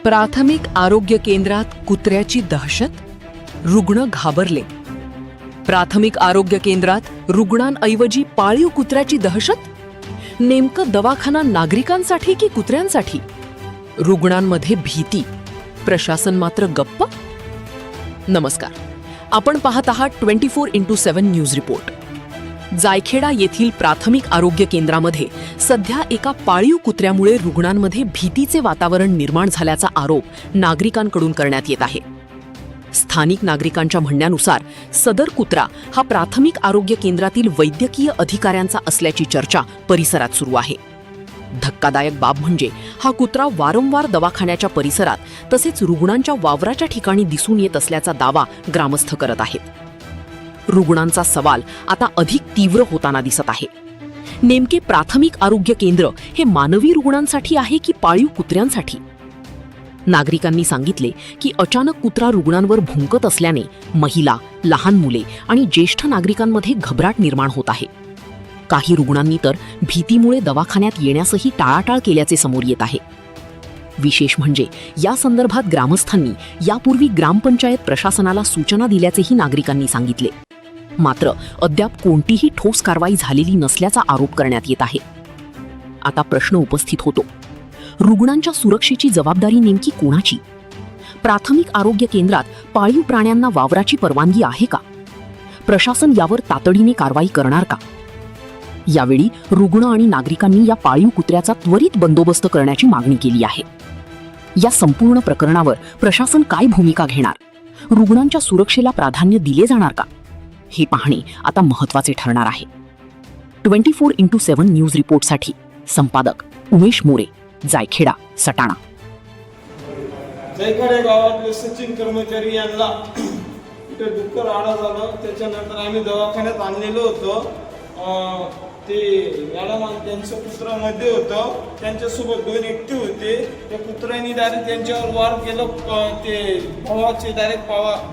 प्राथमिक आरोग्य केंद्रात कुत्र्याची दहशत, रुग्ण घाबरले. प्राथमिक आरोग्य केंद्रात रुग्णांऐवजी पाळीव कुत्र्याची दहशत. नेमकं दवाखाना नागरिकांसाठी की कुत्र्यांसाठी? रुग्णांमध्ये भीती, प्रशासन मात्र गप्प. नमस्कार, आपण पाहत आहात 24x7 न्यूज रिपोर्ट. जायखेडा येथील प्राथमिक आरोग्य केंद्रामध्ये सध्या एका पाळीव कुत्र्यामुळे रुग्णांमध्ये भीतीचे वातावरण निर्माण झाल्याचा आरोप नागरिकांकडून करण्यात येत आहे. स्थानिक नागरिकांच्या म्हणण्यानुसार सदर कुत्रा हा प्राथमिक आरोग्य केंद्रातील वैद्यकीय अधिकाऱ्यांचा असल्याची चर्चा परिसरात सुरू आहे. धक्कादायक बाब म्हणजे हा कुत्रा वारंवार दवाखान्याच्या परिसरात तसेच रुग्णांच्या वावराच्या ठिकाणी दिसून येत असल्याचा दावा ग्रामस्थ करत आहेत. रुग्णांचा सवाल आता अधिक तीव्र होताना दिसत आहे. नेमके प्राथमिक आरोग्य केंद्र हे मानवी रुग्णांसाठी आहे की पाळीव कुत्र्यांसाठी? नागरिकांनी सांगितले की अचानक कुत्रा रुग्णांवर भुंकत असल्याने महिला, लहान मुले आणि ज्येष्ठ नागरिकांमध्ये घबराट निर्माण होत आहे. काही रुग्णांनी तर भीतीमुळे दवाखान्यात येण्यासही टाळाटाळ केल्याचे समोर येत आहे. विशेष म्हणजे या संदर्भात ग्रामस्थांनी यापूर्वी ग्रामपंचायत प्रशासनाला सूचना दिल्याचेही नागरिकांनी सांगितले. मात्र अद्याप कोणतीही ठोस कारवाई झालेली नसल्याचा आरोप करण्यात येत आहे. आता प्रश्न उपस्थित होतो, रुग्णांच्या सुरक्षेची जबाबदारी नेमकी कोणाची? प्राथमिक आरोग्य केंद्रात पाळीव प्राण्यांना वावराची परवानगी आहे का? प्रशासन यावर तातडीने कारवाई करणार का? यावेळी रुग्ण आणि नागरिकांनी या पाळीव कुत्र्याचा त्वरित बंदोबस्त करण्याची मागणी केली आहे. या संपूर्ण प्रकरणावर प्रशासन काय भूमिका घेणार? रुग्णांच्या सुरक्षेला प्राधान्य दिले जाणार का? हे पाहणे आता महत्त्वाचे ठरणार आहे. 24x7 न्यूज रिपोर्टसाठी संपादक उमेश मोरे, जायखेडा, सटाणा. जायखेडा गावातले सचिन कर्मचारी यांना इथे डुक्कर आडा झालं. त्याच्यानंतर आम्ही दवाखान्यात आणलेलो होतो. ते मॅडम आणि त्यांचं कुत्रा मध्ये होतं. त्यांच्यासोबत 2 व्यक्ती होते. त्या कुत्र्याने डायरेक्ट त्यांच्यावर वार केलं. ते भावाचे डायरेक्ट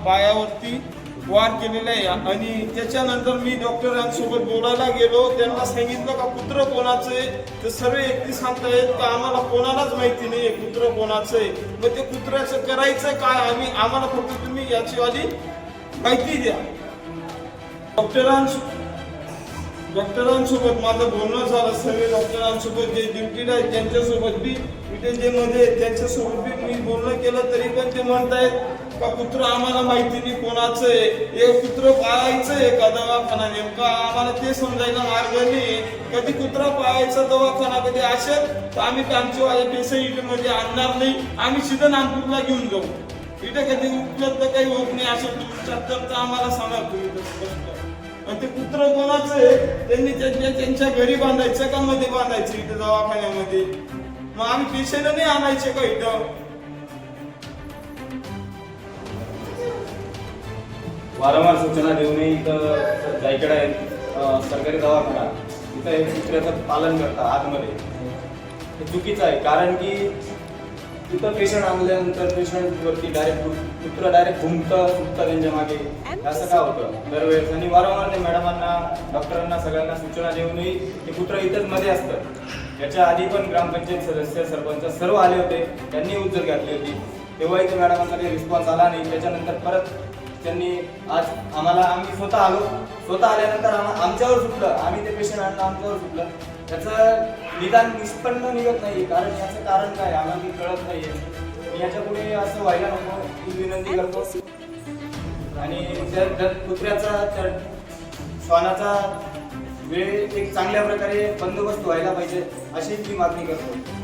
पायावरती वार केलेला आहे. आणि त्याच्यानंतर मी डॉक्टरांसोबत बोलायला गेलो. त्यांना सांगितलं का कुत्रं कोणाचं आहे? तर सर्व व्यक्ती सांगतायत का आम्हाला कोणालाच माहिती नाही कुत्रं कोणाचं आहे. मग ते कुत्र्याचं करायचं काय? आम्हाला फक्त तुम्ही याची वाली माहिती द्या. डॉक्टरांसोबत माझं बोलणं झालं. सर्व डॉक्टरांसोबत जे ड्युटीला आहेत त्यांच्यासोबत बी इथे जे मध्ये त्यांच्यासोबत बी मी बोलणं केलं. तरी पण ते म्हणतायत का कुत्रं आम्हाला माहिती नाही कोणाचं आहे. हे कुत्रं पाळायचं आहे का दवाखाना? नेमका आम्हाला ते समजायला मार्ग नाही. कधी कुत्रा पाळायचा दवाखाना कधी असेल तर आम्ही आमच्या पेशंटमध्ये आणणार नाही. आम्ही सीधा नागपूरला घेऊन जाऊ. इथे कधी उपलब्ध काही होत नाही असेल तर आम्हाला सांगा तुम्ही. आणि ते कुत्रं कोणाचं आहे? त्यांनी त्यांच्या घरी बांधायचं का मध्ये बांधायचं इथं दवाखान्यामध्ये? मग आम्ही पेशंट नाही आणायचे का इथं? वारंवार सूचना देऊनही इथं जायखेडा सरकारी दवाखाना इथं हे कुत्र्याचं पालन करता आतमध्ये, हे चुकीचं आहे. कारण की इथं पेशंट आणल्यानंतर पेशंटवरती कुत्रा डायरेक्ट घुमतं सुटतं त्यांच्या मागे. असं का होतं दरवेळेस? आणि वारंवार ते मॅडमांना, डॉक्टरांना सगळ्यांना सूचना देऊनही ते कुत्रं इथंच मध्ये असतं. याच्या आधी पण ग्रामपंचायत सदस्य, सरपंच सर्व आले होते. त्यांनी उचल घातली होती. तेव्हाही ते मॅडमांचा काही रिस्पॉन्स आला नाही. त्याच्यानंतर परत त्यांनी आज आम्ही स्वतः आल्यानंतर आमच्यावर सुटलं. आम्ही ते पेशंट आणलं, आमच्यावर सुटलं. त्याचं निदान निष्पन्न निघत नाही. कारण याचं कारण काय आम्हाला कळत नाहीये. मी याच्यापुढे असं व्हायला नको ही विनंती करतो. आणि त्या कुत्र्याचा, त्या श्वानाचा वेळ एक चांगल्या प्रकारे बंदोबस्त व्हायला पाहिजे अशी मी मागणी करतो.